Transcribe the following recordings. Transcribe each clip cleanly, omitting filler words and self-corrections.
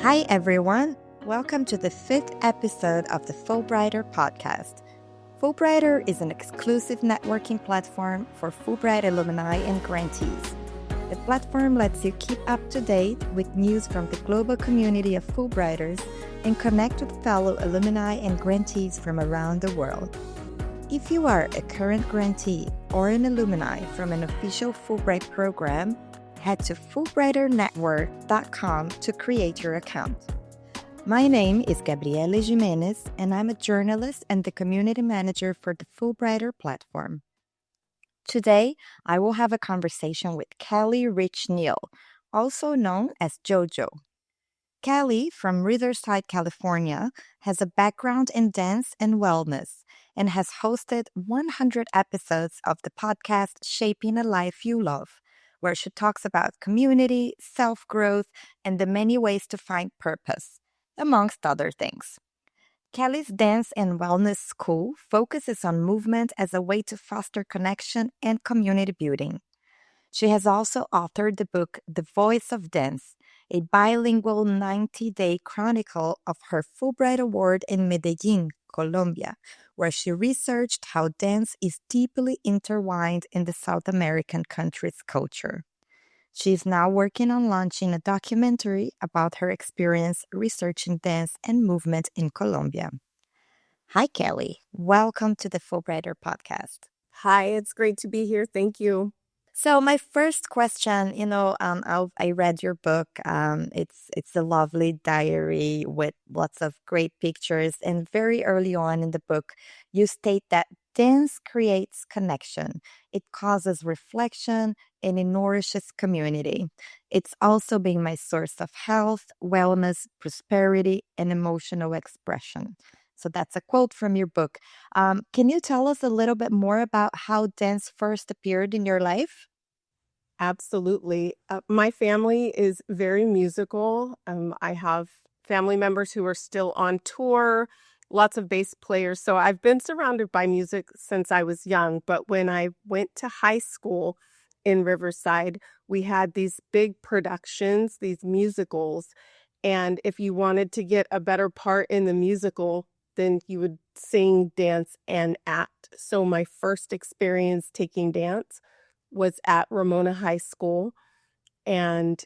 Hi, everyone. Welcome to the 5th episode of the Fulbrighter podcast. Fulbrighter is an exclusive networking platform for Fulbright alumni and grantees. The platform lets you keep up to date with news from the global community of Fulbrighters and connect with fellow alumni and grantees from around the world. If you are a current grantee or an alumni from an official Fulbright program, head to fulbrighternetwork.com to create your account. My name is Gabriela Jimenez, and I'm a journalist and the community manager for the Fulbrighter platform. Today, I will have a conversation with Callie Rich Neal, also known as JoJo. Callie, from Riverside, California, has a background in dance and wellness and has hosted 100 episodes of the podcast Shaping a Life You Love, where she talks about community, self-growth, and the many ways to find purpose, amongst other things. Callie's Dance and Wellness School focuses on movement as a way to foster connection and community building. She has also authored the book The Voice of Dance, a bilingual 90-day chronicle of her Fulbright Award in Medellín, Colombia, where she researched how dance is deeply intertwined in the South American country's culture. She is now working on launching a documentary about her experience researching dance and movement in Colombia. Hi, Callie. Welcome to the Fulbrighter podcast. Hi, it's great to be here. Thank you. So my first question, I read your book. It's a lovely diary with lots of great pictures. And very early on in the book, you state that dance creates connection. It causes reflection and it nourishes community. It's also been my source of health, wellness, prosperity, and emotional expression. So that's a quote from your book. Can you tell us a little bit more about how dance first appeared in your life? Absolutely. My family is very musical. I have family members who are still on tour, lots of bass players. So I've been surrounded by music since I was young. But when I went to high school in Riverside, we had these big productions, these musicals. And if you wanted to get a better part in the musical, then you would sing, dance, and act. So my first experience taking dance was at Ramona High School. And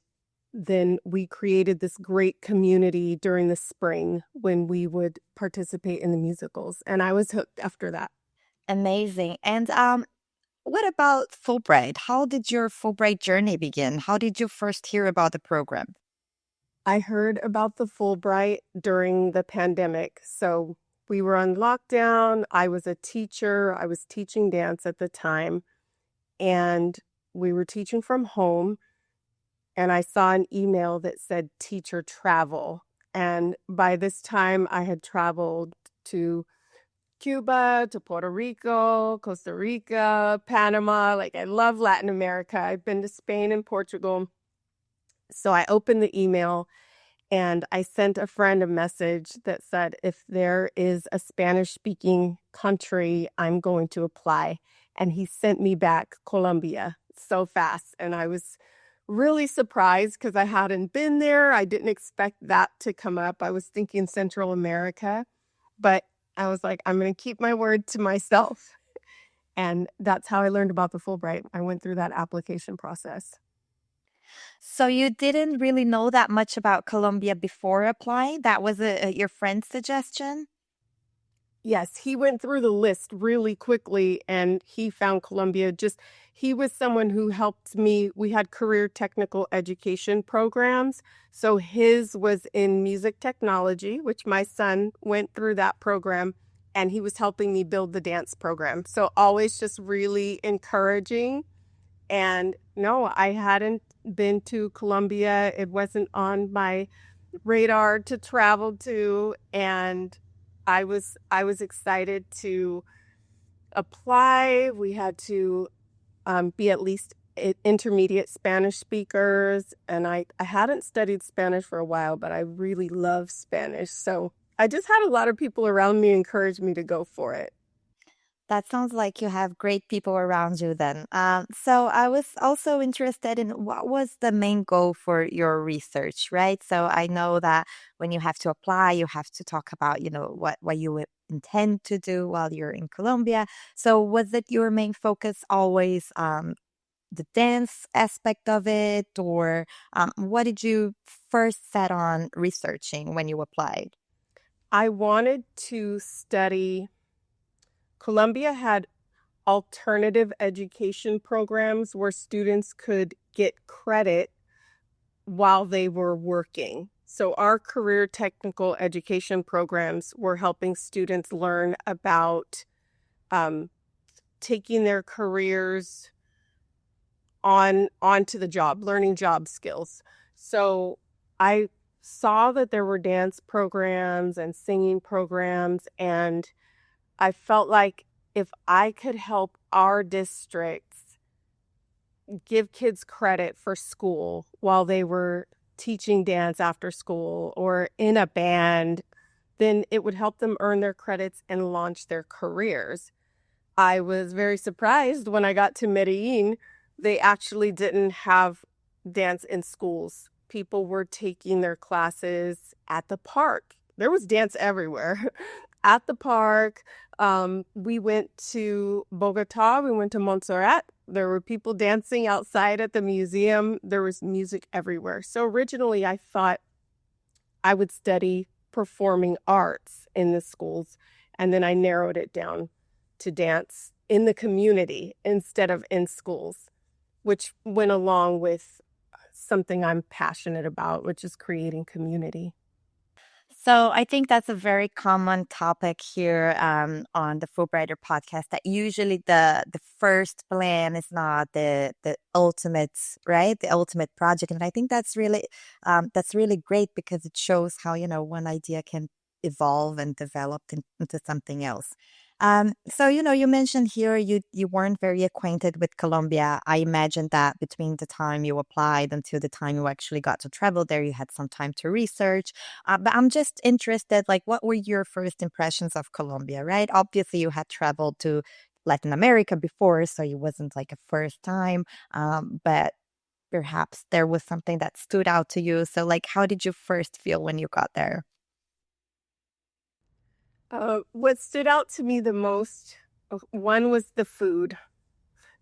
then we created this great community during the spring when we would participate in the musicals. And I was hooked after that. Amazing. And what about Fulbright? How did your Fulbright journey begin? How did you first hear about the program? I heard about the Fulbright during the pandemic. So we were on lockdown. I was a teacher. I was teaching dance at the time. And we were teaching from home. And I saw an email that said teacher travel. And by this time, I had traveled to Cuba, to Puerto Rico, Costa Rica, Panama. Like, I love Latin America. I've been to Spain and Portugal. So I opened the email and I sent a friend a message that said, if there is a Spanish-speaking country, I'm going to apply. And he sent me back Colombia so fast. And I was really surprised because I hadn't been there. I didn't expect that to come up. I was thinking Central America. But I was like, I'm going to keep my word to myself. And that's how I learned about the Fulbright. I went through that application process. So you didn't really know that much about Colombia before applying? That was your friend's suggestion? Yes, he went through the list really quickly and he found Colombia. He was someone who helped me. We had career technical education programs. So his was in music technology, which my son went through that program, and he was helping me build the dance program. So always just really encouraging. And no, I hadn't been to Colombia. It wasn't on my radar to travel to. And I was excited to apply. We had to be at least intermediate Spanish speakers. And I hadn't studied Spanish for a while, but I really love Spanish. So I just had a lot of people around me encourage me to go for it. That sounds like you have great people around you then. So I was also interested in what was the main goal for your research, right? So I know that when you have to apply, you have to talk about, what you would intend to do while you're in Colombia. So was it your main focus always the dance aspect of it, or what did you first set on researching when you applied? I wanted to study. Colombia had alternative education programs where students could get credit while they were working. So, our career technical education programs were helping students learn about um, taking their careers onto the job, learning job skills. So, I saw that there were dance programs and singing programs, and I felt like if I could help our districts give kids credit for school while they were teaching dance after school or in a band, then it would help them earn their credits and launch their careers. I was very surprised when I got to Medellín. They actually didn't have dance in schools. People were taking their classes at the park. There was dance everywhere. At the park, we went to Bogota, we went to Montserrat. There were people dancing outside at the museum. There was music everywhere. So originally, I thought I would study performing arts in the schools, and then I narrowed it down to dance in the community instead of in schools, which went along with something I'm passionate about, which is creating community. So I think that's a very common topic here on the Fulbrighter podcast. That usually the first plan is not the ultimate, right? The ultimate project, and I think that's really great because it shows how one idea can evolve and develop into something else. So you mentioned here you weren't very acquainted with Colombia. I imagine that between the time you applied until the time you actually got to travel there, you had some time to research. But I'm just interested, like, what were your first impressions of Colombia, right? Obviously, you had traveled to Latin America before, so it wasn't like a first time. But perhaps there was something that stood out to you. So, like, how did you first feel when you got there? What stood out to me the most, one was the food.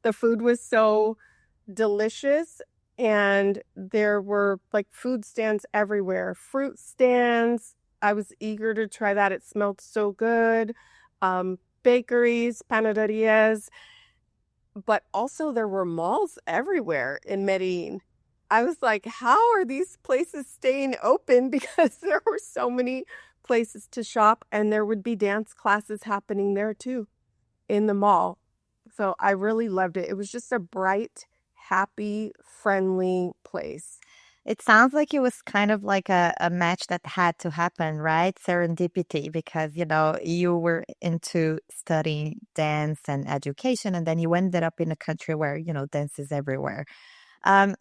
The food was so delicious, and there were like food stands everywhere, fruit stands. I was eager to try that. It smelled so good. Bakeries, panaderias, but also there were malls everywhere in Medellin. I was like, how are these places staying open? Because there were so many places to shop, and there would be dance classes happening there too in the mall. So I really loved it. It was just a bright, happy, friendly place. It sounds like it was kind of like a match that had to happen, right? Serendipity, because, you were into studying dance and education, and then you ended up in a country where, dance is everywhere.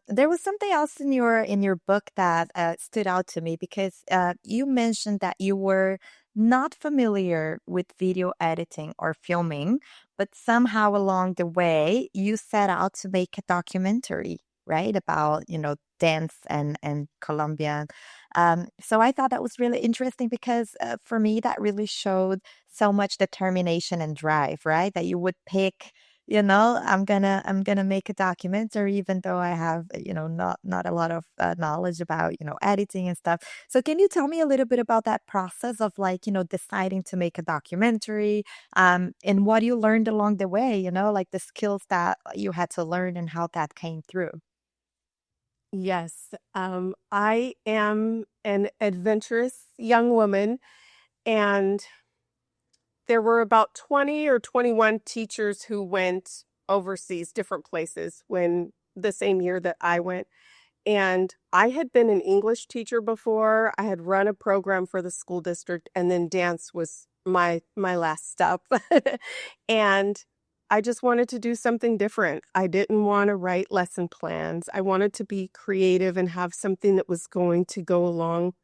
There was something else in your book that stood out to me because you mentioned that you were not familiar with video editing or filming, but somehow along the way you set out to make a documentary, right, about dance and Colombia. So I thought that was really interesting because for me that really showed so much determination and drive, right? That you would pick I'm gonna make a documentary even though I have not a lot of knowledge about editing and stuff. So can you tell me a little bit about that process of like deciding to make a documentary, and what you learned along the way, like the skills that you had to learn and how that came through? Yes, I am an adventurous young woman, and there were about 20 or 21 teachers who went overseas, different places, when the same year that I went. And I had been an English teacher before. I had run a program for the school district, and then dance was my last stop. And I just wanted to do something different. I didn't want to write lesson plans. I wanted to be creative and have something that was going to go along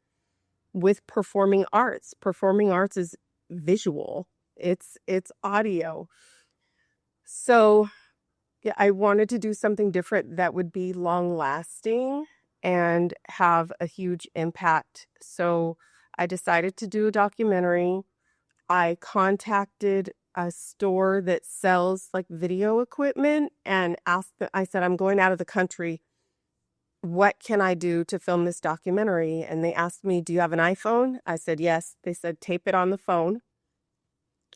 with performing arts. Performing arts is visual. It's audio. So yeah, I wanted to do something different that would be long lasting and have a huge impact. So I decided to do a documentary. I contacted a store that sells like video equipment and I said, I'm going out of the country. What can I do to film this documentary? And they asked me, do you have an iPhone? I said, yes. They said, tape it on the phone.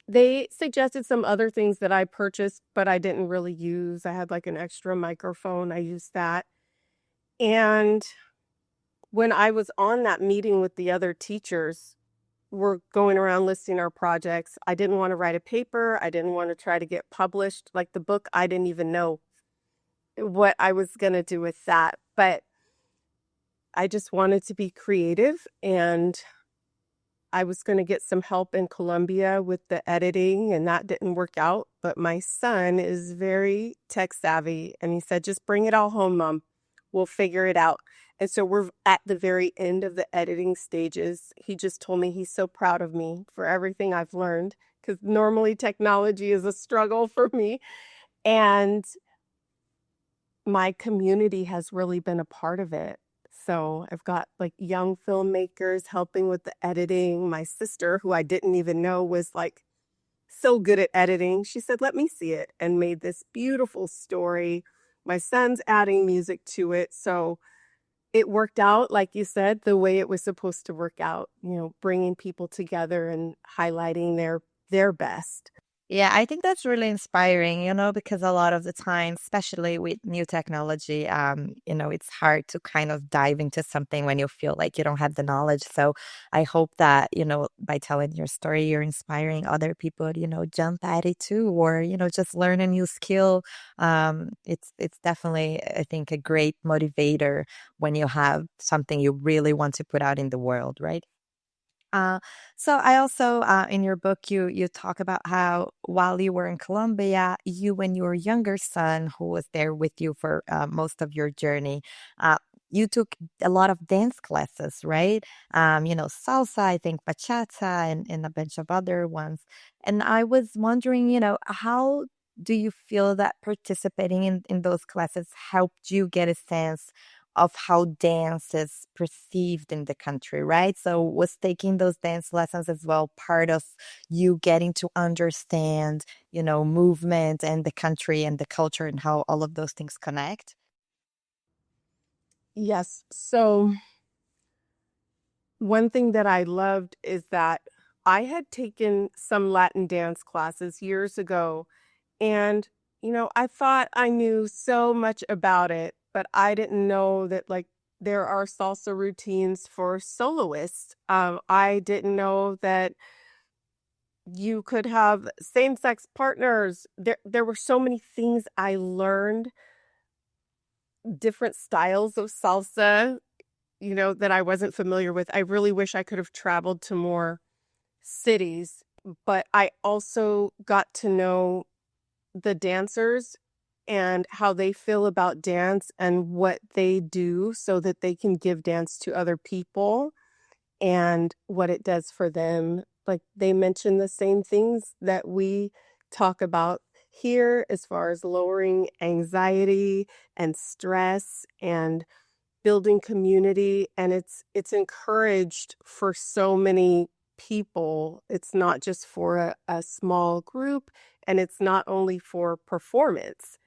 They suggested some other things that I purchased, but I didn't really use. I had like an extra microphone. I used that. And when I was on that meeting with the other teachers, we're going around listing our projects. I didn't want to write a paper. I didn't want to try to get published. Like the book, I didn't even know what I was going to do with that. But I just wanted to be creative, and I was going to get some help in Colombia with the editing, and that didn't work out. But my son is very tech savvy, and he said, just bring it all home, Mom. We'll figure it out. And so we're at the very end of the editing stages. He just told me he's so proud of me for everything I've learned, because normally technology is a struggle for me. And my community has really been a part of it. So I've got like young filmmakers helping with the editing. My sister, who I didn't even know was like so good at editing, she said, let me see it, and made this beautiful story. My son's adding music to it. So it worked out, like you said, the way it was supposed to work out, bringing people together and highlighting their best. Yeah, I think that's really inspiring, because a lot of the time, especially with new technology, it's hard to kind of dive into something when you feel like you don't have the knowledge. So I hope that, by telling your story, you're inspiring other people, jump at it too, or, just learn a new skill. It's definitely, I think, a great motivator when you have something you really want to put out in the world, right? Uh, so I also, in your book, you talk about how while you were in Colombia, you and your younger son, who was there with you for most of your journey, you took a lot of dance classes, right? Salsa, I think bachata, and a bunch of other ones. And I was wondering, how do you feel that participating in those classes helped you get a sense of how dance is perceived in the country, right? So was taking those dance lessons as well part of you getting to understand, movement and the country and the culture and how all of those things connect? Yes. So one thing that I loved is that I had taken some Latin dance classes years ago, and, I thought I knew so much about it, but I didn't know that, like, there are salsa routines for soloists. I didn't know that you could have same-sex partners. There were so many things I learned, different styles of salsa, that I wasn't familiar with. I really wish I could have traveled to more cities, but I also got to know the dancers and how they feel about dance and what they do so that they can give dance to other people and what it does for them. Like they mention the same things that we talk about here as far as lowering anxiety and stress and building community, and it's encouraged for so many people. It's not just for a small group, and it's not only for performance.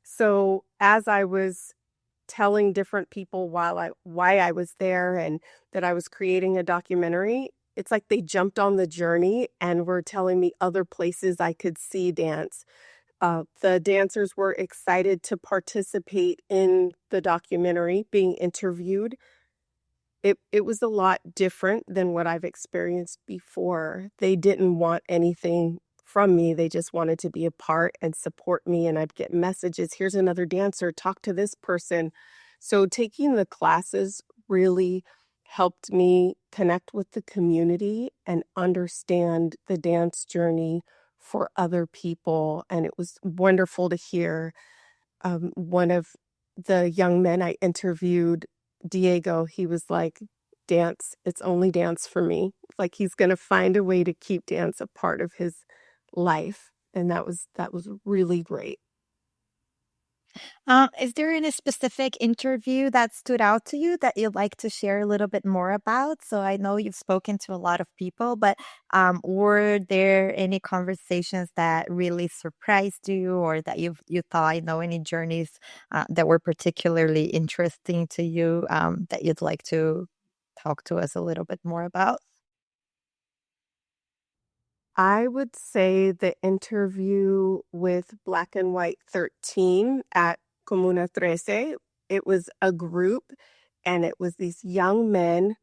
So as I was telling different people why I was there and that I was creating a documentary, it's like they jumped on the journey and were telling me other places I could see dance. The dancers were excited to participate in the documentary, being interviewed. It was a lot different than what I've experienced before. They didn't want anything from me. They just wanted to be a part and support me. And I'd get messages, here's another dancer, talk to this person. So taking the classes really helped me connect with the community and understand the dance journey for other people. And it was wonderful to hear one of the young men I interviewed, Diego, he was like, dance, it's only dance for me. Like he's going to find a way to keep dance a part of his life. And that was really great. Is there any specific interview that stood out to you that you'd like to share a little bit more about? So I know you've spoken to a lot of people, but were there any conversations that really surprised you, or that you thought, any journeys that were particularly interesting to you, that you'd like to talk to us a little bit more about? I would say the interview with Black and White 13 at Comuna 13, it was a group and it was these young men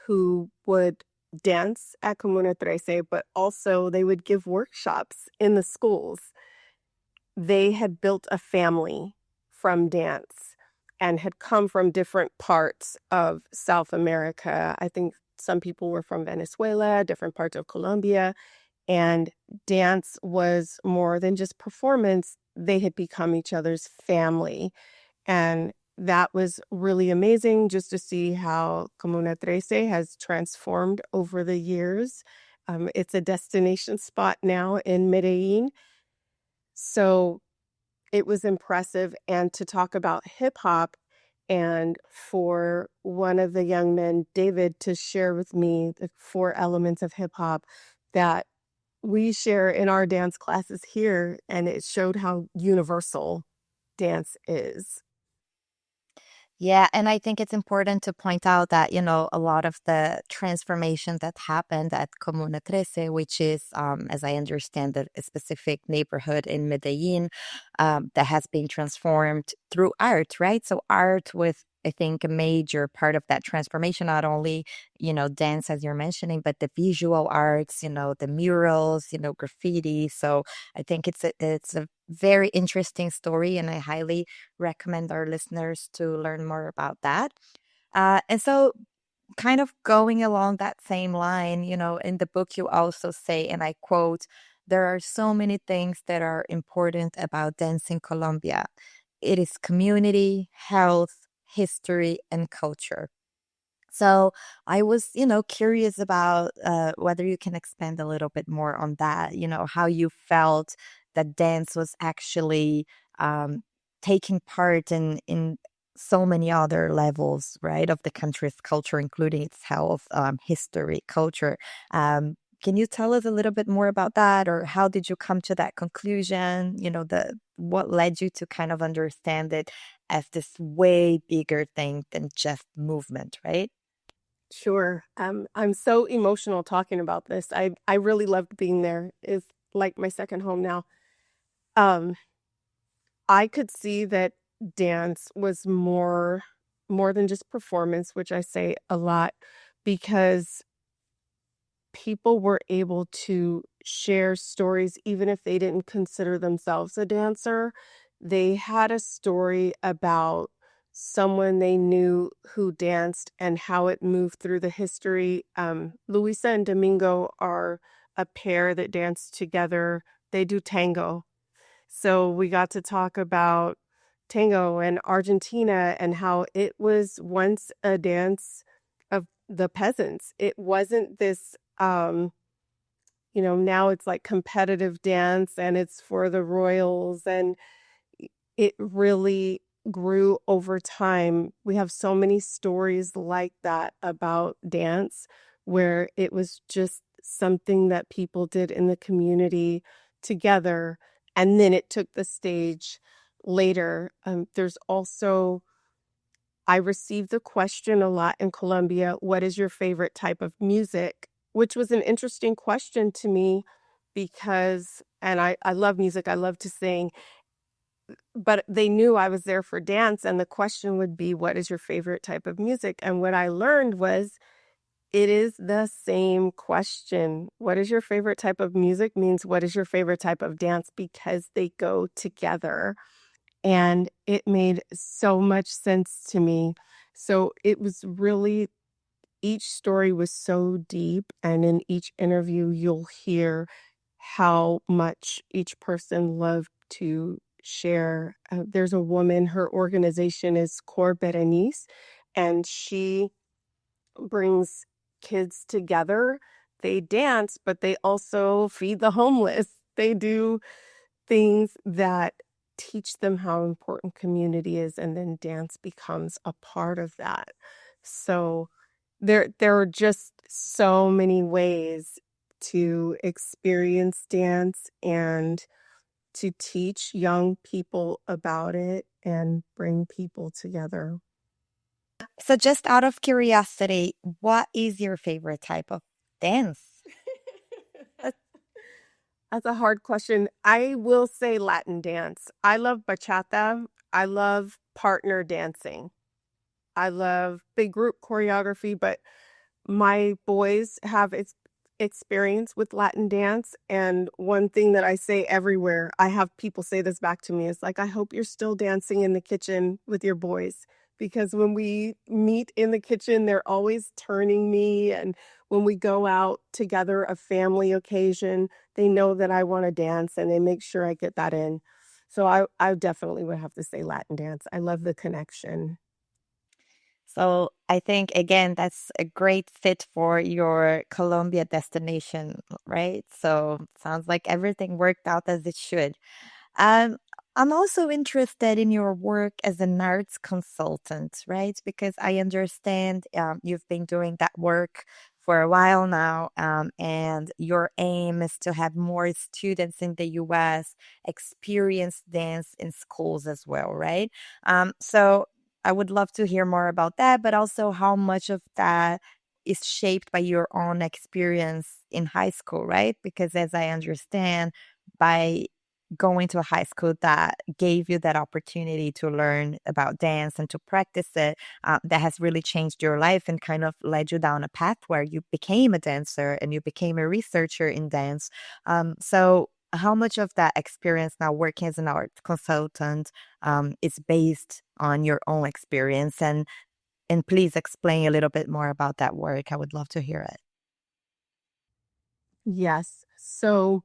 who would dance at Comuna 13, but also they would give workshops in the schools. They had built a family from dance and had come from different parts of South America. I think some people were from Venezuela, different parts of Colombia, and dance was more than just performance. They had become each other's family. And that was really amazing just to see how Comuna 13 has transformed over the years. It's a destination spot now in Medellín. So it was impressive. And to talk about hip hop, and for one of the young men, David, to share with me the four elements of hip hop that we share in our dance classes here, and it showed how universal dance is. Yeah, and I think it's important to point out that, a lot of the transformation that happened at Comuna 13, which is, as I understand it, a specific neighborhood in Medellin, that has been transformed through art, right? So art with, I think, a major part of that transformation, not only, dance, as you're mentioning, but the visual arts, the murals, graffiti. So I think it's a very interesting story, and I highly recommend our listeners to learn more about that. And so, kind of going along that same line, in the book, you also say, and I quote, there are so many things that are important about dance in Colombia. It is community, health, history, and culture. So I was, curious about whether you can expand a little bit more on that, how you felt that dance was actually um, taking part in so many other levels, right, of the country's culture, including its health, history, culture. Can you tell us a little bit more about that, or how did you come to that conclusion? The what led you to kind of understand it as this way bigger thing than just movement, right? Sure. I'm so emotional talking about this. I really loved being there. It's like my second home now. Um, I could see that dance was more than just performance, which I say a lot, because people were able to share stories even if they didn't consider themselves a dancer. They had a story about someone they knew who danced and how it moved through the history. Luisa and Domingo are a pair that dance together. They do tango. So we got to talk about tango and Argentina and how it was once a dance of the peasants. It wasn't this now it's like competitive dance and it's for the royals, and it really grew over time. We have so many stories like that about dance where it was just something that people did in the community together, and then it took the stage later. There's also, I received the question a lot in Colombia, what is your favorite type of music? Which was an interesting question to me because, and I love music, I love to sing, but they knew I was there for dance. And the question would be, what is your favorite type of music? And what I learned was it is the same question. What is your favorite type of music means what is your favorite type of dance, because they go together. And it made so much sense to me. So it was really, each story was so deep. And in each interview, you'll hear how much each person loved to share. There's a woman, her organization is Cor Berenice, and she brings kids together. They dance, but they also feed the homeless. They do things that teach them how important community is, and then dance becomes a part of that. So there are just so many ways to experience dance and to teach young people about it and bring people together. So, just out of curiosity, what is your favorite type of dance? Uh, That's a hard question. I will say Latin dance. I love bachata. I love partner dancing. I love big group choreography, but my boys have experience with Latin dance. And one thing that I say everywhere, I have people say this back to me, is like, I hope you're still dancing in the kitchen with your boys. Because when we meet in the kitchen, they're always turning me. And when we go out together, a family occasion, they know that I want to dance and they make sure I get that in. So I definitely would have to say Latin dance. I love the connection. So, I think again, that's a great fit for your Colombia destination, right? So, sounds like everything worked out as it should. Um, I'm also interested in your work as an arts consultant, right? Because I understand you've been doing that work for a while now, and your aim is to have more students in the US experience dance in schools as well, right? So I would love to hear more about that, but also how much of that is shaped by your own experience in high school, right? Because as I understand, by going to a high school that gave you that opportunity to learn about dance and to practice it, that has really changed your life and kind of led you down a path where you became a dancer and you became a researcher in dance. So, how much of that experience now working as an art consultant is based on your own experience? And please explain a little bit more about that work. I would love to hear it. Yes. So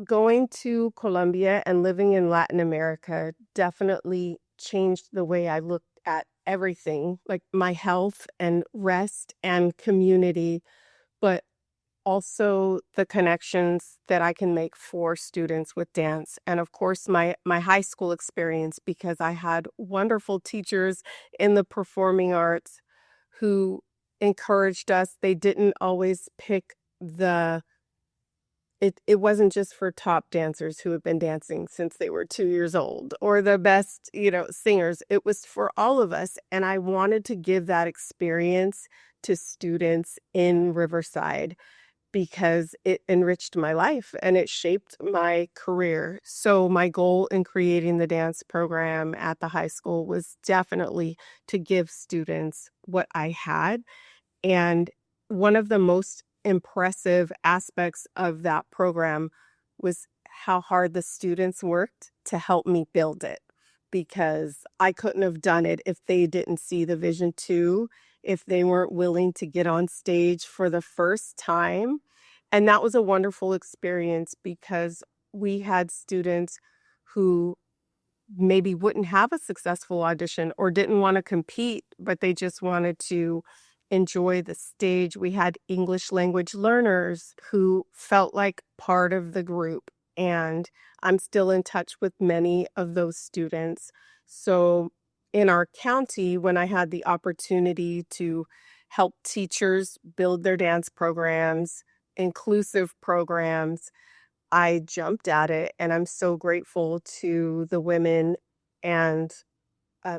going to Colombia and living in Latin America definitely changed the way I looked at everything, like my health and rest and community, but also the connections that I can make for students with dance. And of course, my high school experience, because I had wonderful teachers in the performing arts who encouraged us. They didn't always pick the it wasn't just for top dancers who have been dancing since they were 2 years old or the best, singers. It was for all of us, and I wanted to give that experience to students in Riverside because it enriched my life and it shaped my career. So my goal in creating the dance program at the high school was definitely to give students what I had, and one of the most impressive aspects of that program was how hard the students worked to help me build it, because I couldn't have done it if they didn't see the vision too, if they weren't willing to get on stage for the first time. And that was a wonderful experience because we had students who maybe wouldn't have a successful audition or didn't want to compete, but they just wanted to enjoy the stage. We had English language learners who felt like part of the group, and I'm still in touch with many of those students. So, in our county, when I had the opportunity to help teachers build their dance programs, inclusive programs, I jumped at it, and I'm so grateful to the women and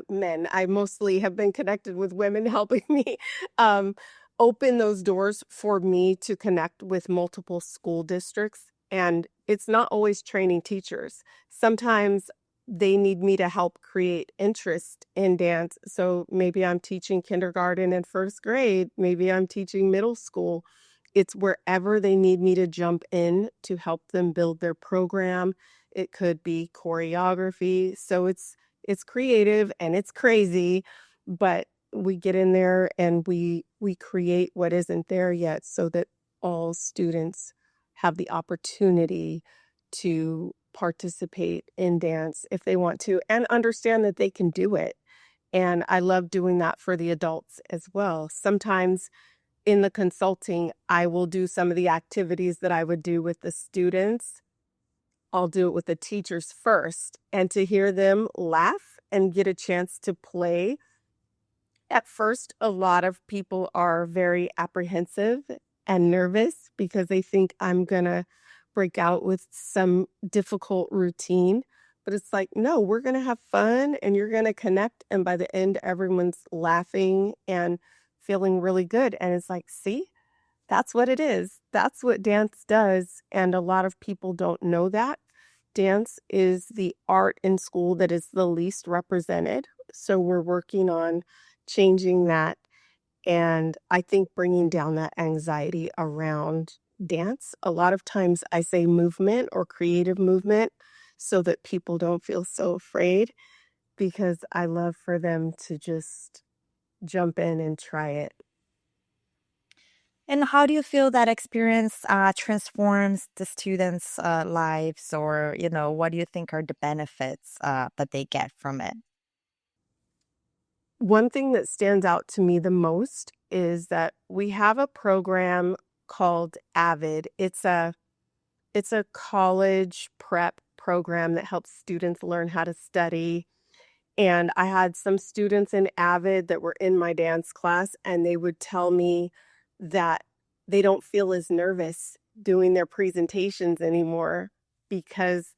men. I mostly have been connected with women helping me um, open those doors for me to connect with multiple school districts. And it's not always training teachers. Sometimes they need me to help create interest in dance. So maybe I'm teaching kindergarten and first grade, maybe I'm teaching middle school. It's wherever they need me to jump in to help them build their program. It could be choreography. So it's creative and it's crazy, but we get in there and we create what isn't there yet so that all students have the opportunity to participate in dance if they want to and understand that they can do it. And I love doing that for the adults as well. Sometimes in the consulting, I will do some of the activities that I would do with the students. I'll do it with the teachers first. And to hear them laugh and get a chance to play, at first, a lot of people are very apprehensive and nervous because they think I'm going to break out with some difficult routine. But it's like, no, we're going to have fun and you're going to connect. And by the end, everyone's laughing and feeling really good. And it's like, see, that's what it is. That's what dance does. And a lot of people don't know that. Dance is the art in school that is the least represented. So we're working on changing that. And I think bringing down that anxiety around dance. A lot of times I say movement or creative movement so that people don't feel so afraid, because I love for them to just jump in and try it. And how do you feel that experience transforms the students' lives, or what do you think are the benefits that they get from it? One thing that stands out to me the most is that we have a program called AVID. It's a college prep program that helps students learn how to study. And I had some students in AVID that were in my dance class, and they would tell me that they don't feel as nervous doing their presentations anymore because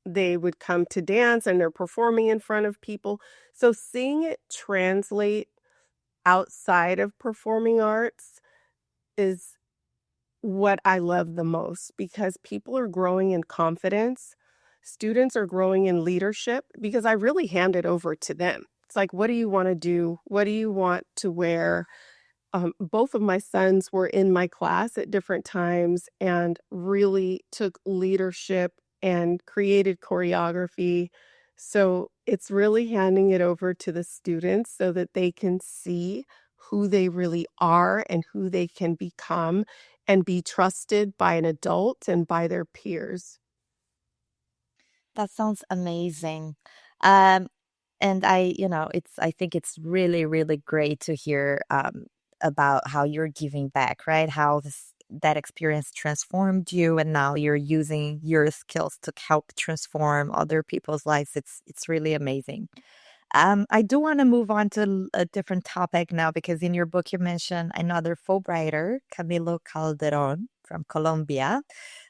they would come to dance and they're performing in front of people. So seeing it translate outside of performing arts is what I love the most, because people are growing in confidence. Students are growing in leadership because I really hand it over to them. It's like, what do you want to do? What do you want to wear? Both of my sons were in my class at different times and really took leadership and created choreography. So it's really handing it over to the students so that they can see who they really are and who they can become and be trusted by an adult and by their peers. That sounds amazing. Um, and I think it's really, really great to hear about how you're giving back, right? How that experience transformed you, and now you're using your skills to help transform other people's lives. It's really amazing. I do want to move on to a different topic now, because in your book you mentioned another Fulbrighter, Camilo Calderon from Colombia.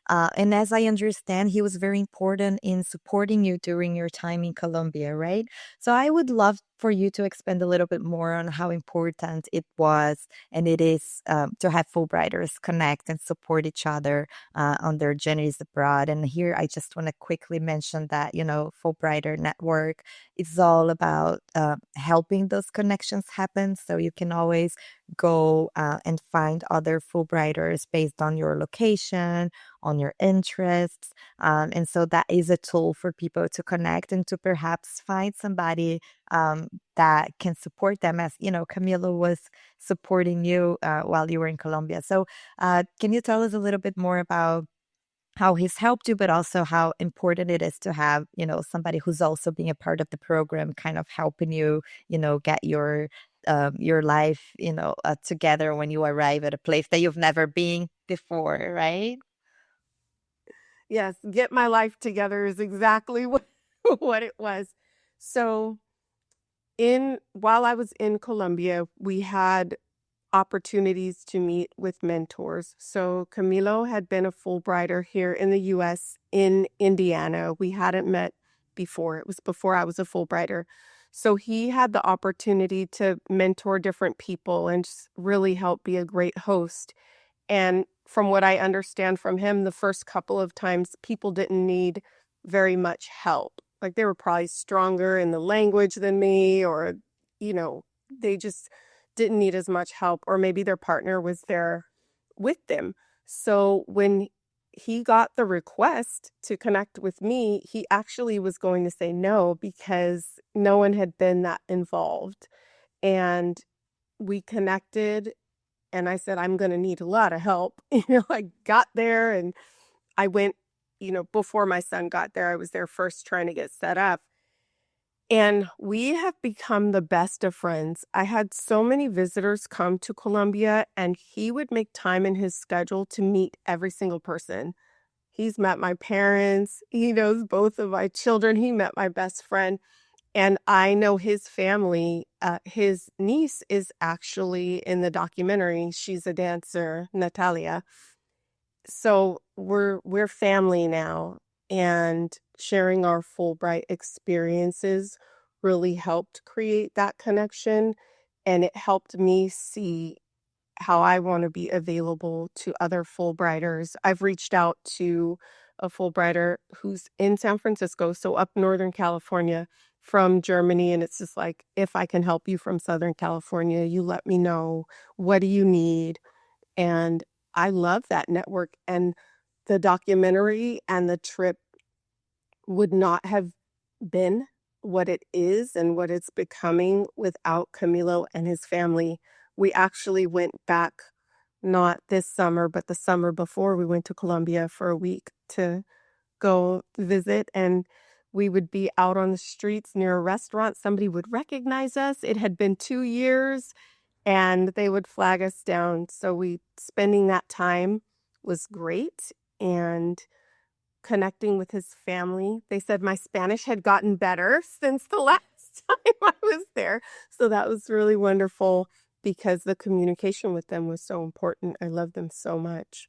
And as I understand, he was very important in supporting you during your time in Colombia, right? So I would love for you to expand a little bit more on how important it was and it is to have Fulbrighters connect and support each other on their journeys abroad. And here I just want to quickly mention that, Fulbrighter Network is all about helping those connections happen. So you can always go and find other Fulbrighters based on your location, on your interests. And so that is a tool for people to connect and to perhaps find somebody that can support them, as, Camilo was supporting you while you were in Colombia. So can you tell us a little bit more about how he's helped you, but also how important it is to have, somebody who's also being a part of the program, kind of helping you, get your life, together when you arrive at a place that you've never been before, right? Yes, get my life together is exactly what it was. So in while I was in Colombia, we had opportunities to meet with mentors. So Camilo had been a Fulbrighter here in the US in Indiana. We hadn't met before. It was before I was a Fulbrighter. So he had the opportunity to mentor different people and just really help be a great host. And from what I understand from him, the first couple of times people didn't need very much help. Like they were probably stronger in the language than me, or, they just didn't need as much help, or maybe their partner was there with them. So when he got the request to connect with me, he actually was going to say no because no one had been that involved. And we connected, and I said, I'm going to need a lot of help. I got there and I went, before my son got there, I was there first trying to get set up. And we have become the best of friends. I had so many visitors come to Colombia, and he would make time in his schedule to meet every single person. He's met my parents, he knows both of my children, he met my best friend, and I know his family. His niece is actually in the documentary. She's a dancer, Natalia. So we're family now, and sharing our Fulbright experiences really helped create that connection, and it helped me see how I want to be available to other Fulbrighters. I've reached out to a Fulbrighter who's in San Francisco, so up Northern California, from Germany, and it's just like, if I can help you from Southern California, you let me know. What do you need? And I love that network. And the documentary and the trip would not have been what it is and what it's becoming without Camilo and his family. We actually went back, not this summer, but the summer before, we went to Colombia for a week to go visit. And we would be out on the streets near a restaurant. Somebody would recognize us. It had been 2 years, and they would flag us down. So spending that time was great, and connecting with his family. They said my Spanish had gotten better since the last time I was there. So that was really wonderful because the communication with them was so important. I love them so much.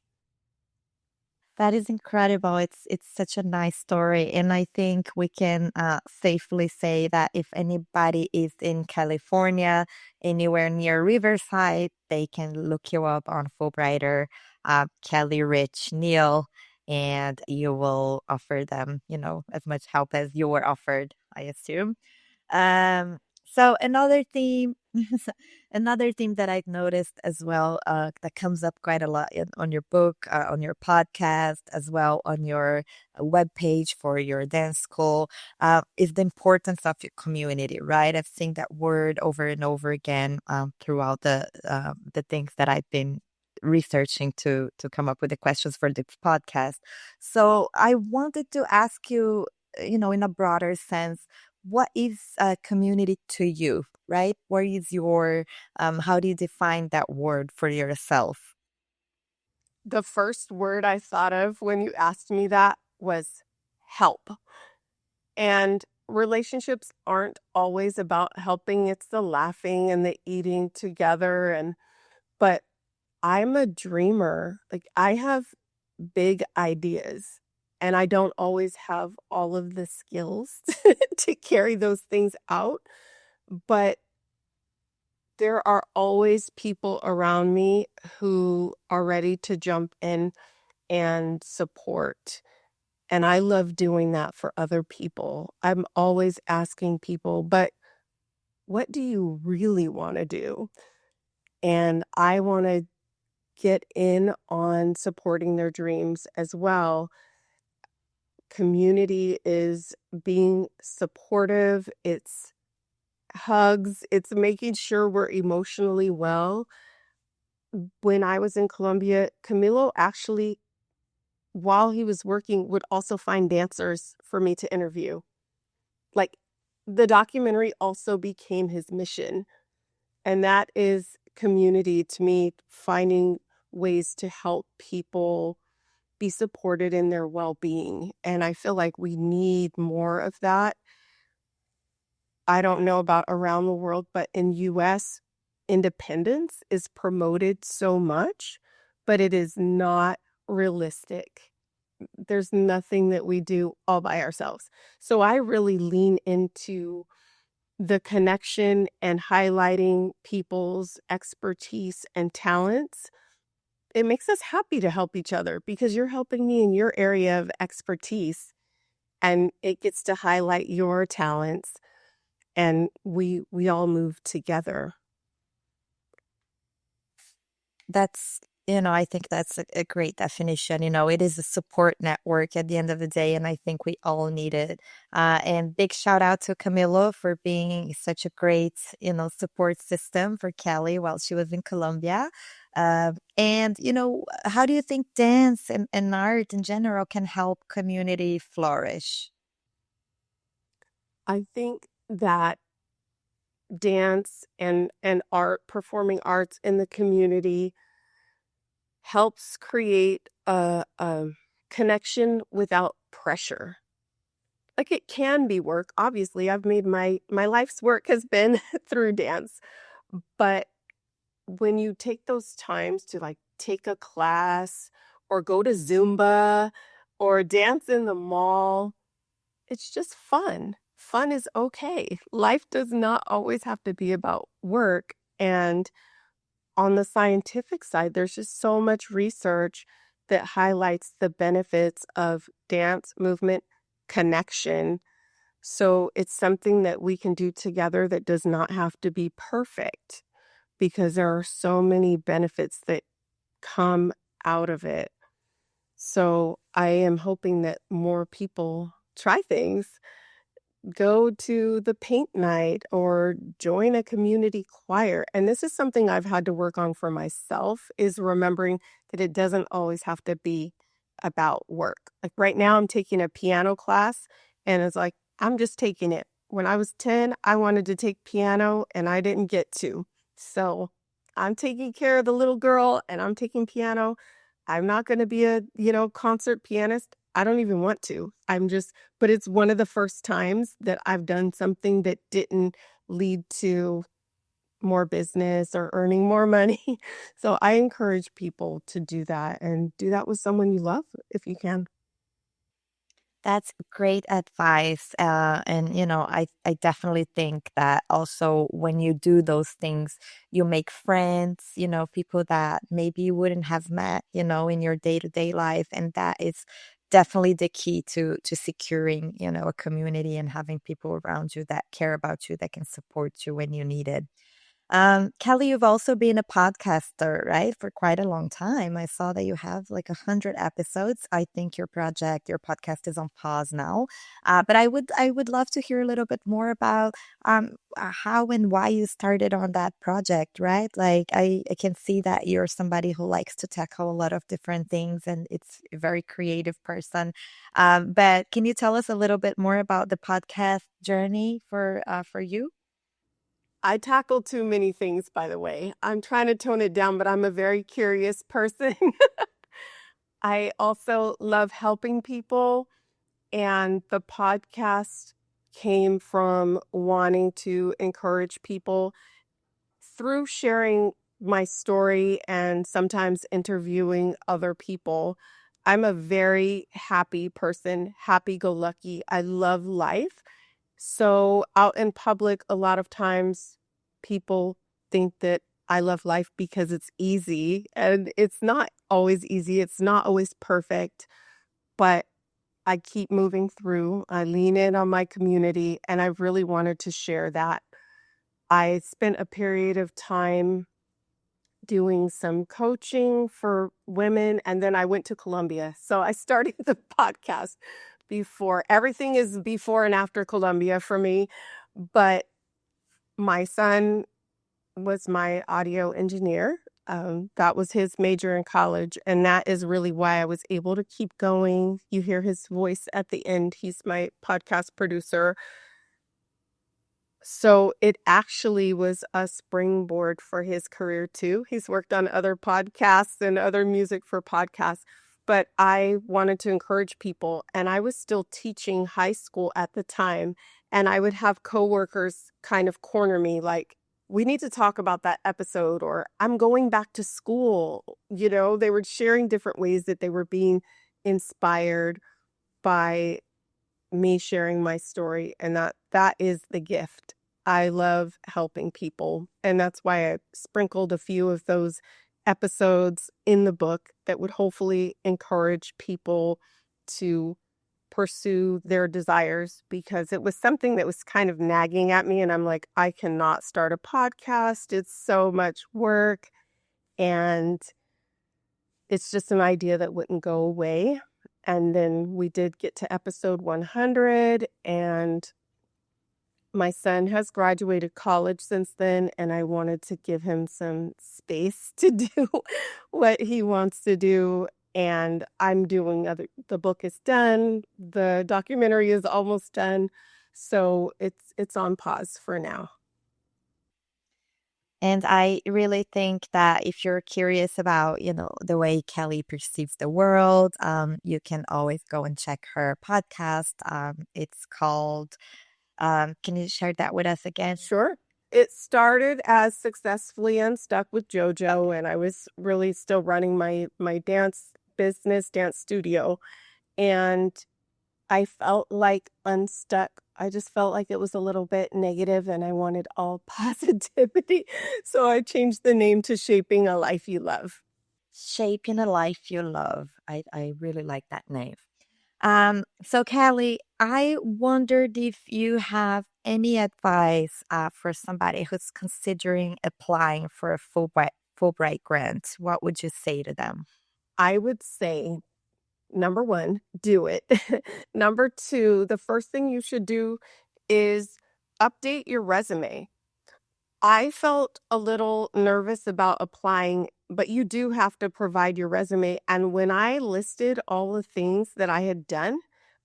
That is incredible. It's such a nice story, and I think we can safely say that if anybody is in California, anywhere near Riverside, they can look you up on Fulbrighter, Callie Rich Neal, and you will offer them, as much help as you were offered, I assume. So another theme, another theme that I've noticed as well, that comes up quite a lot on your book, on your podcast, as well on your webpage for your dance school, is the importance of your community, right? I've seen that word over and over again throughout the things that I've been researching to come up with the questions for this podcast. So I wanted to ask you, in a broader sense, what is a community to you, right? Where is how do you define that word for yourself? The first word I thought of when you asked me that was help. And relationships aren't always about helping, it's the laughing and the eating together. But I'm a dreamer. Like, I have big ideas, and I don't always have all of the skills to carry those things out. But there are always people around me who are ready to jump in and support. And I love doing that for other people. I'm always asking people, but what do you really want to do? And I want to get in on supporting their dreams as well. Community is being supportive, it's hugs, it's making sure we're emotionally well. When I was in Colombia, Camilo actually, while he was working, would also find dancers for me to interview. Like, the documentary also became his mission. And that is community to me, finding ways to help people be supported in their well-being. And I feel like we need more of that. I don't know about around the world, but in US, independence is promoted so much, but it is not realistic. There's nothing that we do all by ourselves. So I really lean into the connection and highlighting people's expertise and talents. It makes us happy to help each other because you're helping me in your area of expertise, and it gets to highlight your talents, and we all move together. I think that's a great definition. It is a support network at the end of the day, and I think we all need it. And big shout out to Camilo for being such a great, support system for Kelly while she was in Colombia. And, how do you think dance and art in general can help community flourish? I think that dance and art, performing arts in the community helps create a connection without pressure. Like, it can be work. Obviously, I've made my life's work has been through dance. But when you take those times to like take a class or go to Zumba or dance in the mall, it's just fun. Fun is okay. Life does not always have to be about work. And on the scientific side, there's just so much research that highlights the benefits of dance, movement, connection. So it's something that we can do together that does not have to be perfect, because there are so many benefits that come out of it. So I am hoping that more people try things. Go to the paint night or join a community choir. And this is something I've had to work on for myself, is remembering that it doesn't always have to be about work. Like right now I'm taking a piano class, and it's like, I'm just taking it. When I was 10, I wanted to take piano and I didn't get to. So I'm taking care of the little girl and I'm taking piano. I'm not going to be a, concert pianist. I don't even want to. But it's one of the first times that I've done something that didn't lead to more business or earning more money. So I encourage people to do that, and do that with someone you love if you can. That's great advice. I definitely think that also when you do those things, you make friends, people that maybe you wouldn't have met, in your day-to-day life. And that is definitely the key to securing, a community and having people around you that care about you, that can support you when you need it. Kelly, you've also been a podcaster, right? For quite a long time. I saw that you have like 100 episodes. I think your podcast is on pause now. But I would love to hear a little bit more about how and why you started on that project, right? Like I can see that you're somebody who likes to tackle a lot of different things, and it's a very creative person. But can you tell us a little bit more about the podcast journey for you? I tackle too many things, by the way. I'm trying to tone it down, but I'm a very curious person. I also love helping people, and the podcast came from wanting to encourage people through sharing my story and sometimes interviewing other people. I'm a very happy person, happy go lucky. I love life. So out in public, a lot of times people think that I love life because it's easy, and it's not always easy. It's not always perfect, but I keep moving through. I lean in on my community, and I really wanted to share that. I spent a period of time doing some coaching for women, and then I went to Colombia. So I started the podcast before. Everything is before and after Colombia for me. But my son was my audio engineer. That was his major in college. And that is really why I was able to keep going. You hear his voice at the end. He's my podcast producer. So it actually was a springboard for his career too. He's worked on other podcasts and other music for podcasts, but I wanted to encourage people, and I was still teaching high school at the time, and I would have coworkers kind of corner me like, we need to talk about that episode, or I'm going back to school. They were sharing different ways that they were being inspired by me sharing my story, and that is the gift. I love helping people, and that's why I sprinkled a few of those episodes in the book that would hopefully encourage people to pursue their desires, because it was something that was kind of nagging at me, and I'm like, I cannot start a podcast. It's so much work, and it's just an idea that wouldn't go away. And then we did get to episode 100, and my son has graduated college since then, and I wanted to give him some space to do what he wants to do. And the book is done. The documentary is almost done. So it's on pause for now. And I really think that if you're curious about, the way Kelly perceives the world, you can always go and check her podcast. It's called, can you share that with us again? Sure. It started as Successfully Unstuck with JoJo, and I was really still running my dance business, dance studio, and I felt like unstuck. I just felt like it was a little bit negative and I wanted all positivity. So I changed the name to Shaping a Life You Love. Shaping a Life You Love. I really like that name. So Callie, I wondered if you have any advice for somebody who's considering applying for a Fulbright grant. What would you say to them? I would say, number one, do it. Number two, the first thing you should do is update your resume. I felt a little nervous about applying, but you do have to provide your resume. And when I listed all the things that I had done,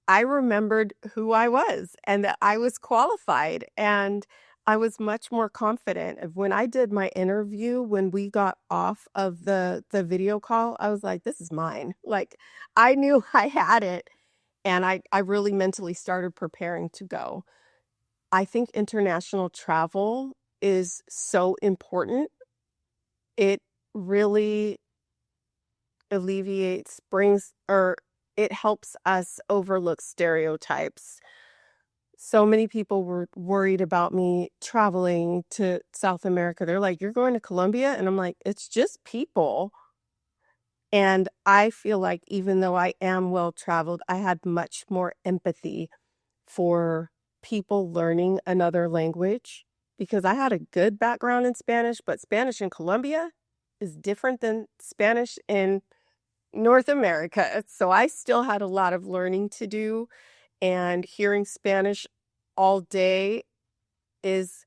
I remembered who I was and that I was qualified. And I was much more confident of when I did my interview, when we got off of the video call, I was like, this is mine. Like I knew I had it. And I really mentally started preparing to go. I think international travel is so important. It really it helps us overlook stereotypes. So many people were worried about me traveling to South America. They're like, "You're going to Colombia?" And I'm like, "It's just people." And I feel like even though I am well traveled, I had much more empathy for people learning another language because I had a good background in Spanish, but Spanish in Colombia is different than Spanish in North America. So I still had a lot of learning to do, and hearing Spanish all day is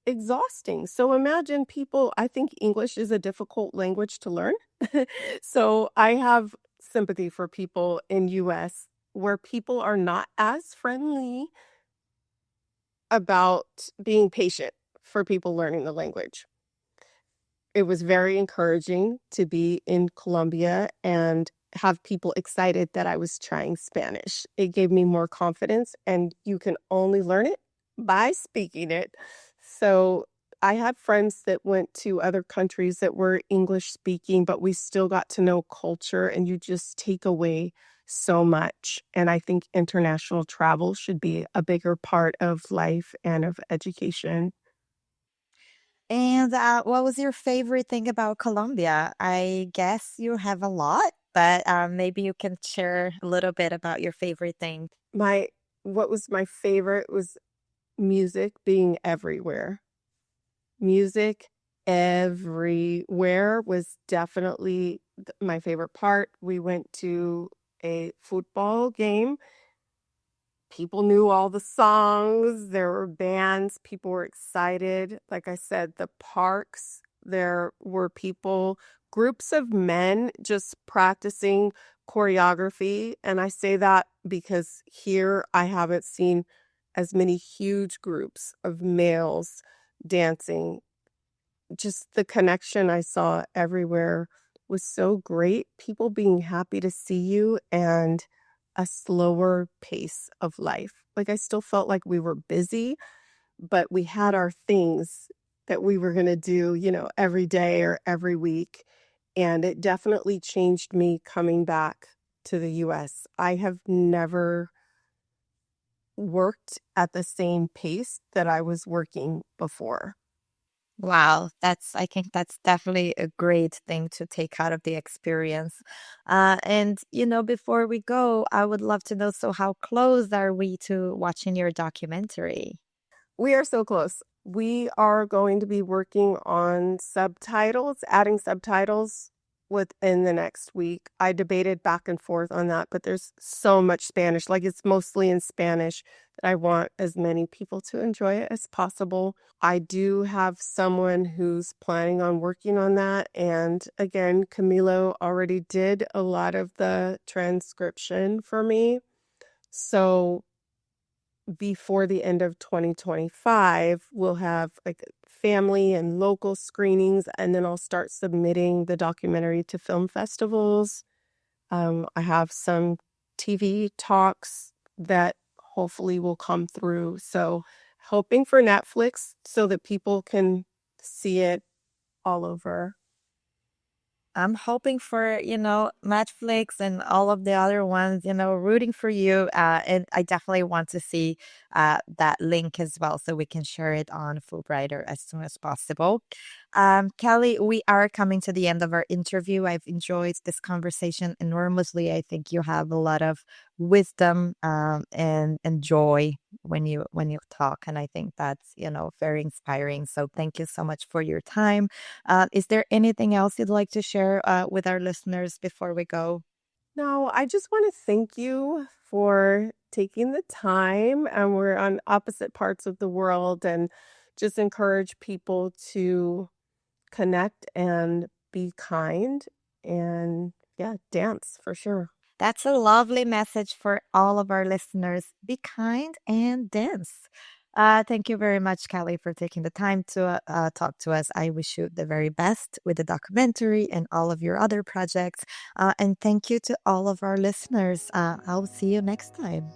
exhausting. So imagine people, I think English is a difficult language to learn. So I have sympathy for people in US where people are not as friendly about being patient for people learning the language. It was very encouraging to be in Colombia and have people excited that I was trying Spanish. It gave me more confidence, and you can only learn it by speaking it. So I had friends that went to other countries that were English speaking, but we still got to know culture, and you just take away so much. And I think international travel should be a bigger part of life and of education. And what was your favorite thing about Colombia? I guess you have a lot, but maybe you can share a little bit about your favorite thing. My what was my favorite was music being everywhere. Music everywhere was definitely my favorite part. We went to a football game. People knew all the songs. There were bands. People were excited. Like I said, the parks, there were people, groups of men just practicing choreography. And I say that because here I haven't seen as many huge groups of males dancing. Just the connection I saw everywhere was so great. People being happy to see you and a slower pace of life. Like I still felt like we were busy, but we had our things that we were going to do, every day or every week. And it definitely changed me coming back to the US. I have never worked at the same pace that I was working before. Wow, I think that's definitely a great thing to take out of the experience. And, before we go, I would love to know, so how close are we to watching your documentary? We are so close. We are going to be working on subtitles, adding subtitles within the next week. I debated back and forth on that, but there's so much Spanish. Like it's mostly in Spanish that I want as many people to enjoy it as possible. I do have someone who's planning on working on that. And again, Camilo already did a lot of the transcription for me. So before the end of 2025, we'll have like family and local screenings, and then I'll start submitting the documentary to film festivals. I have some TV talks that hopefully will come through. So, hoping for Netflix so that people can see it all over. I'm hoping for, Netflix and all of the other ones, rooting for you. And I definitely want to see that link as well so we can share it on Fulbrighter as soon as possible. Callie, we are coming to the end of our interview. I've enjoyed this conversation enormously. I think you have a lot of wisdom and joy when you talk, and I think that's very inspiring. So thank you so much for your time. Is there anything else you'd like to share with our listeners before we go? No, I just want to thank you for taking the time. And we're on opposite parts of the world, and just encourage people to connect and be kind and, yeah, dance for sure. That's a lovely message for all of our listeners. Be kind and dance. Thank you very much, Callie, for taking the time to talk to us. I wish you the very best with the documentary and all of your other projects. And thank you to all of our listeners. I'll see you next time.